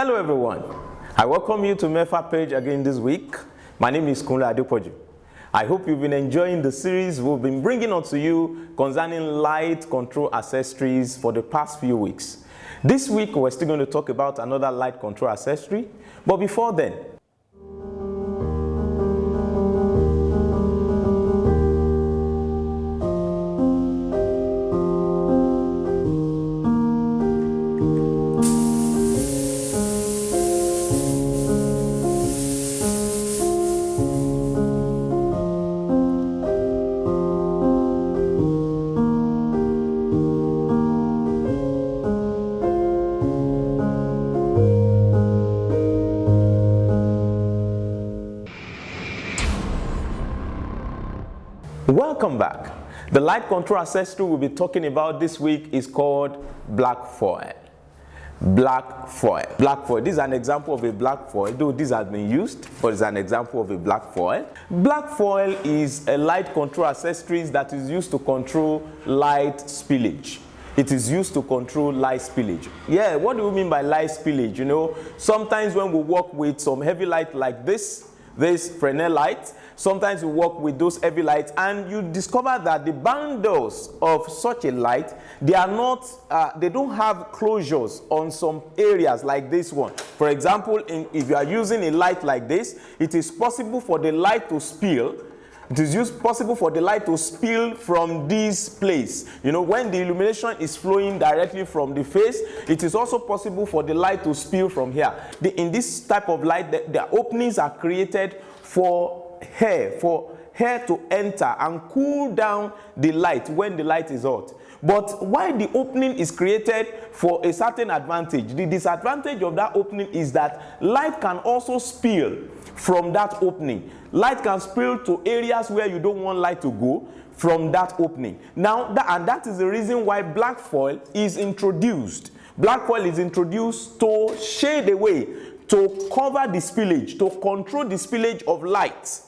Hello everyone, I welcome you to MEFA page again this week. My name is Kunle Adepoju. I hope you've been enjoying the series we've been bringing on to you concerning light control accessories for the past few weeks. This week we're still going to talk about another light control accessory, but before then, welcome back. The light control accessory we'll be talking about this week is called black foil. Black foil. Black foil. This is an example of a black foil, though this has been used, but it's an example of a black foil. Black foil is a light control accessory that is used to control light spillage. It is used to control light spillage. Yeah, what do we mean by light spillage? You know, sometimes when we work with some heavy light like this Fresnel light, sometimes we work with those heavy lights and you discover that the bundles of such a light, they are not, they don't have closures on some areas like this one. For example, if you are using a light like this, it is possible for the light to spill. It is possible for the light to spill from this place. You know, when the illumination is flowing directly from the face, it is also possible for the light to spill from here. In this type of light, the openings are created for air to enter and cool down the light when the light is hot. But while the opening is created for a certain advantage, the disadvantage of that opening is that light can also spill from that opening. Light can spill to areas where you don't want light to go from that opening. Now, that is the reason why black foil is introduced. Black foil is introduced to shade away, to cover the spillage, to control the spillage of light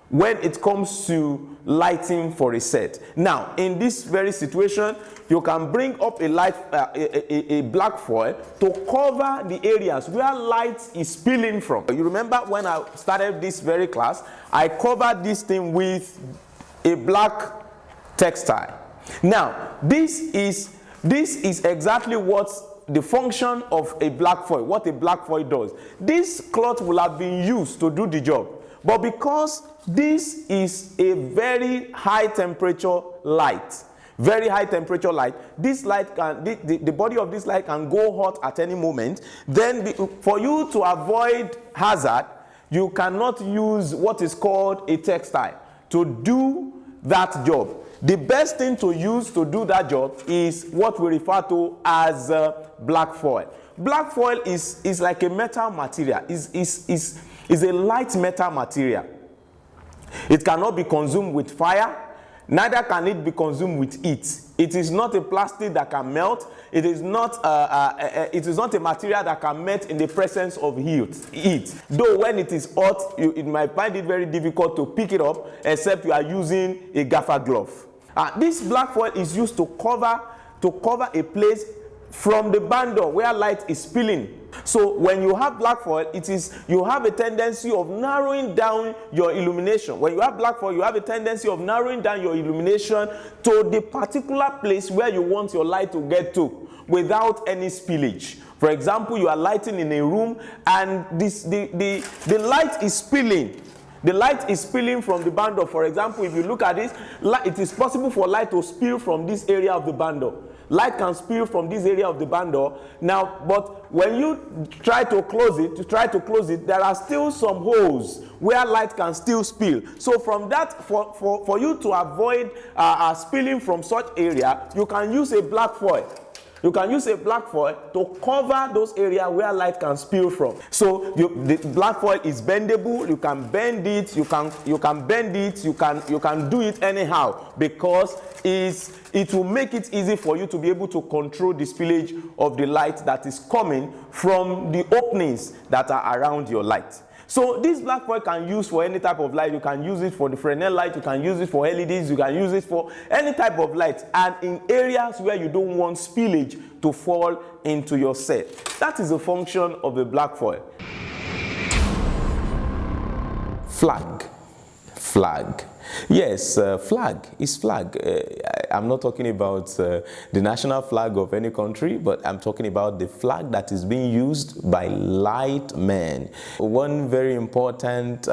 when it comes to lighting for a set. Now, in this very situation, you can bring up a black foil to cover the areas where light is spilling from. You remember when I started this very class, I covered this thing with a black textile. Now, this is exactly what the function of a black foil, what a black foil does. This cloth will have been used to do the job. But because this is a very high temperature light, this light can, the body of this light can go hot at any moment. Then for you to avoid hazard, you cannot use what is called a textile to do that job. The best thing to use to do that job is what we refer to as black foil. Black foil is like a metal material, is a light metal material. It cannot be consumed with fire, neither can it be consumed with heat. It is not a plastic that can melt. It is not a material that can melt in the presence of heat. Though when it is hot, you might find it very difficult to pick it up, except you are using a gaffer glove. This black foil is used to cover a place from the bundle where light is spilling. So when you have black foil, you have a tendency of narrowing down your illumination. When you have black foil, you have a tendency of narrowing down your illumination to the particular place where you want your light to get to without any spillage. For example, you are lighting in a room and the light is spilling. The light is spilling from the bundle. For example, if you look at this, it is possible for light to spill from this area of the bundle. Light can spill from this area of the bundle. Now, but when you try to close it, there are still some holes where light can still spill. So from that, for you to avoid spilling from such area, you can use a black foil. You can use a black foil to cover those areas where light can spill from. So the black foil is bendable. You can bend it. You can bend it. You can do it anyhow, because it will make it easy for you to be able to control the spillage of the light that is coming from the openings that are around your light. So this black foil can use for any type of light. You can use it for the Fresnel light, you can use it for LEDs, you can use it for any type of light. And in areas where you don't want spillage to fall into your set. That is the function of a black foil. Flag. Flag. Yes, flag is flag. I'm not talking about the national flag of any country, but I'm talking about the flag that is being used by light men. One very important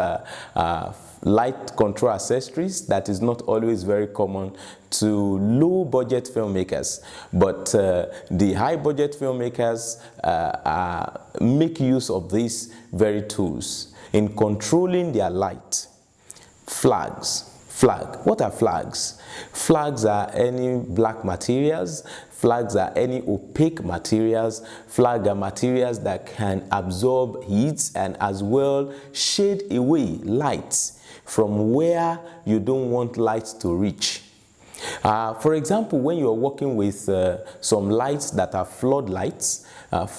light control accessories that is not always very common to low budget filmmakers, but the high budget filmmakers make use of these very tools in controlling their light. Flags. Flag. What are flags? Flags are any black materials. Flags are any opaque materials. Flags are materials that can absorb heat and as well shade away light from where you don't want light to reach. For example, when you're working with some lights that are floodlights,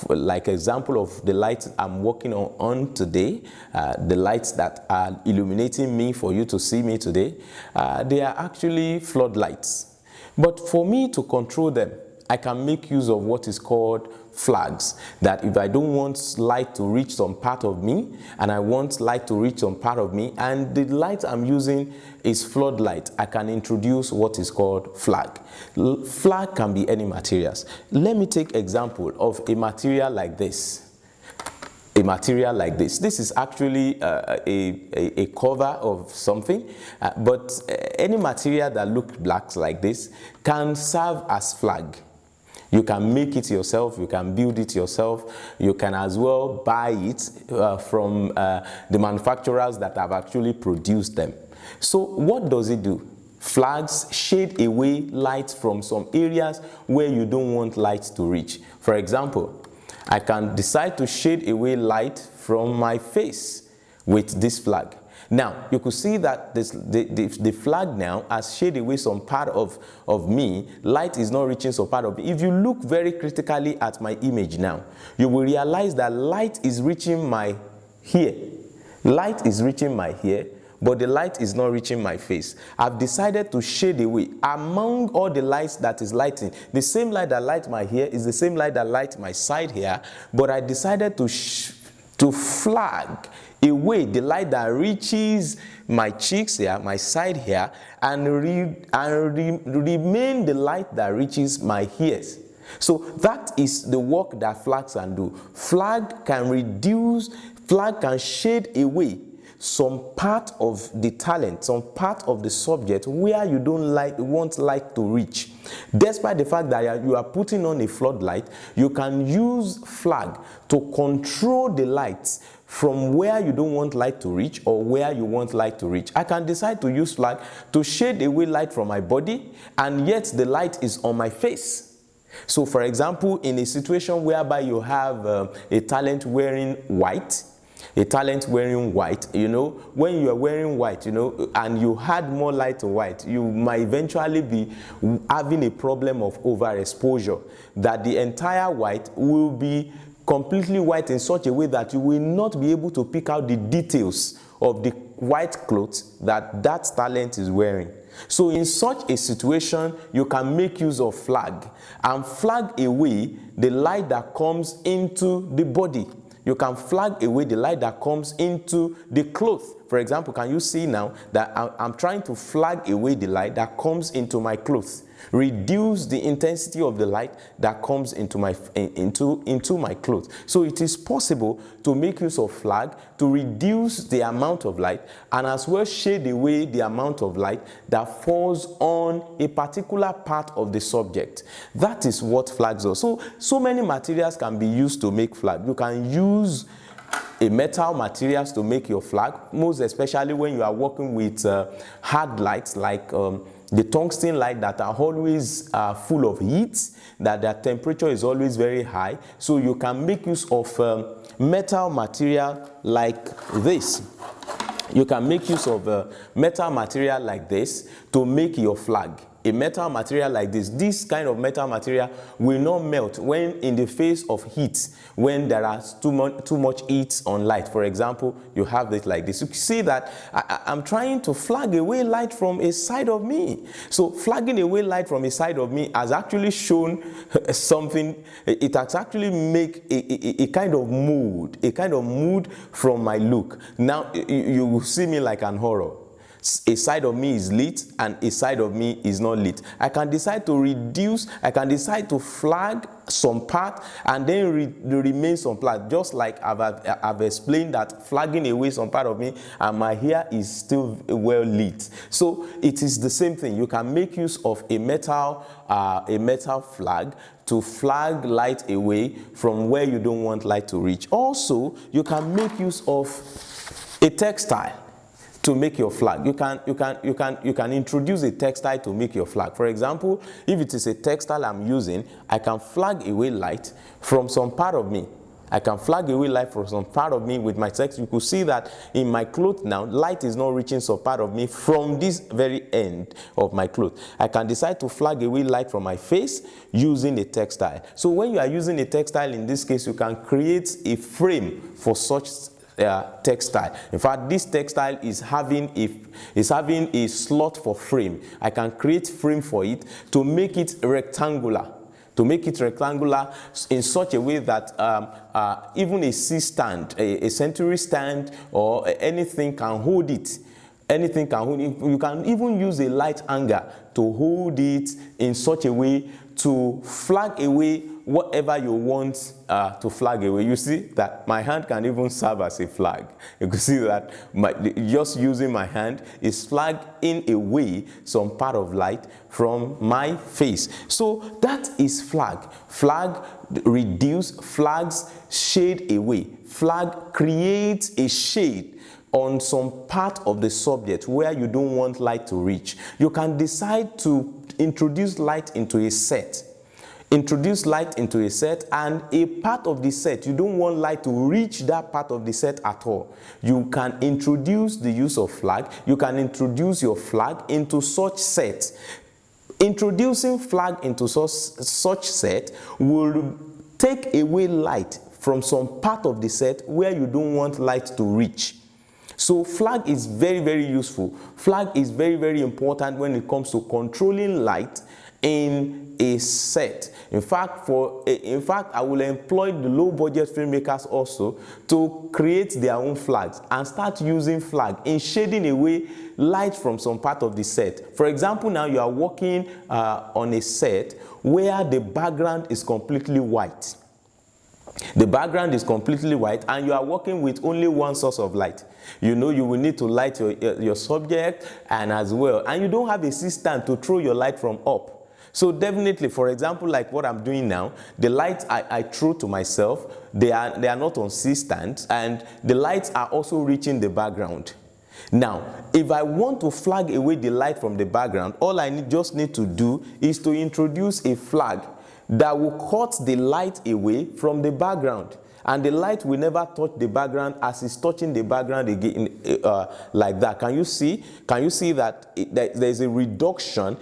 like example of the lights I'm working on today, the lights that are illuminating me for you to see me today, they are actually floodlights. But for me to control them, I can make use of what is called flags, that if I don't want light to reach some part of me and I want light to reach some part of me and the light I'm using is floodlight, I can introduce what is called flag. Flag can be any materials. Let me take example of a material like this. A material like this. This is actually a cover of something, but any material that looks black like this can serve as flag. You can make it yourself, you can build it yourself, you can as well buy it from the manufacturers that have actually produced them. So what does it do? Flags shade away light from some areas where you don't want light to reach. For example, I can decide to shade away light from my face with this flag. Now, you could see that the flag now has shaded away some part of me. Light is not reaching some part of me. If you look very critically at my image now, you will realize that light is reaching my hair. Light is reaching my hair, but the light is not reaching my face. I've decided to shade away. Among all the lights that is lighting, the same light that lights my hair is the same light that lights my side here, but I decided to flag away the light that reaches my cheeks here, my side here, and remain the light that reaches my ears. So that is the work that flags can do. Flag can reduce, flag can shade away some part of the talent, some part of the subject where you don't want light to reach. Despite the fact that you are putting on a floodlight, you can use flag to control the lights from where you don't want light to reach or where you want light to reach. I can decide to use flag to shade away light from my body, and yet the light is on my face. So for example, in a situation whereby you have a talent wearing white, you know, when you are wearing white, you know, and you had more light to white, you might eventually be having a problem of overexposure, that the entire white will be completely white in such a way that you will not be able to pick out the details of the white clothes that talent is wearing. So in such a situation, you can make use of flag and flag away the light that comes into the body. You can flag away the light that comes into the cloth. For example, can you see now that I'm trying to flag away the light that comes into my clothes? Reduce the intensity of the light that comes into my clothes. So it is possible to make use of flag to reduce the amount of light and as well shade away the amount of light that falls on a particular part of the subject. That is what flags are. So many materials can be used to make flag. You can use a metal materials to make your flag, most especially when you are working with hard lights like the tungsten light that are always full of heat, that their temperature is always very high. So you can make use of metal material like this. You can make use of metal material like this to make your flag. a metal material like this kind of metal material will not melt when in the face of heat, when there are too much heat on light. For example, you have it like this. You see that I'm trying to flag away light from a side of me. So flagging away light from a side of me has actually shown something. It has actually make a kind of mood from my look. Now you will see me like an horror. A side of me is lit and a side of me is not lit. I can decide to reduce, I can decide to flag some part and then remain some part, just like I've explained that flagging away some part of me and my hair is still well lit. So it is the same thing. You can make use of a metal flag to flag light away from where you don't want light to reach. Also, you can make use of a textile to make your flag. You can introduce a textile to make your flag. For example, if it is a textile I'm using, I can flag away light from some part of me. I can flag away light from some part of me with my text. You could see that in my clothes now, light is not reaching some part of me from this very end of my clothes. I can decide to flag away light from my face using a textile. So when you are using a textile, in this case, you can create a frame for such textile. In fact, this textile is having a slot for frame. I can create frame for it to make it rectangular. In such a way that even a C-stand, a century stand, or anything can hold it. Anything can hold it. You can even use a light hanger to hold it in such a way to flag away whatever you want to flag away. You see that my hand can even serve as a flag. You can see that just using my hand is flagging away some part of light from my face. So that is flag. Flag reduce, flags shade away. Flag creates a shade on some part of the subject where you don't want light to reach. You can decide to introduce light into a set. Introduce light into a set, and a part of the set, you don't want light to reach that part of the set at all. You can introduce the use of flag. You can introduce your flag into such set. Introducing flag into such set will take away light from some part of the set where you don't want light to reach. So flag is very, very useful. Flag is very, very important when it comes to controlling light in a set. In fact, I will employ the low budget filmmakers also to create their own flags and start using flag in shading away light from some part of the set. For example, now you are working on a set where the background is completely white. The background is completely white and you are working with only one source of light. You know you will need to light your subject and as well. And you don't have a C-stand to throw your light from up. So definitely, for example, like what I'm doing now, the lights I throw to myself, they are not on C-stands, and the lights are also reaching the background. Now, if I want to flag away the light from the background, all I just need to do is to introduce a flag that will cut the light away from the background, and the light will never touch the background as it's touching the background again, like that. Can you see that there's a reduction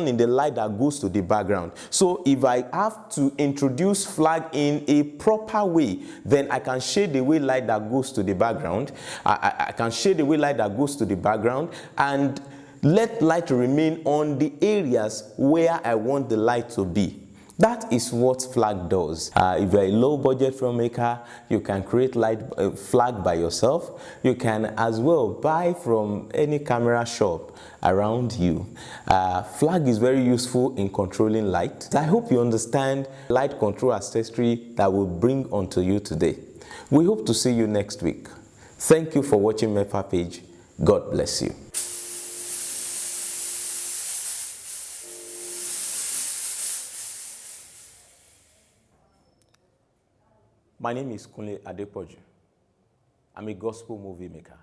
in the light that goes to the background? So if I have to introduce flag in a proper way, then I can shade away light that goes to the background. I can shade away light that goes to the background and let light remain on the areas where I want the light to be. That is what flag does. If you're a low-budget filmmaker, you can create flag by yourself. You can as well buy from any camera shop around you. Flag is very useful in controlling light. I hope you understand light control accessory that we'll bring onto you today. We hope to see you next week. Thank you for watching MEFA page. God bless you. My name is Kunle Adepoju. I'm a gospel movie maker.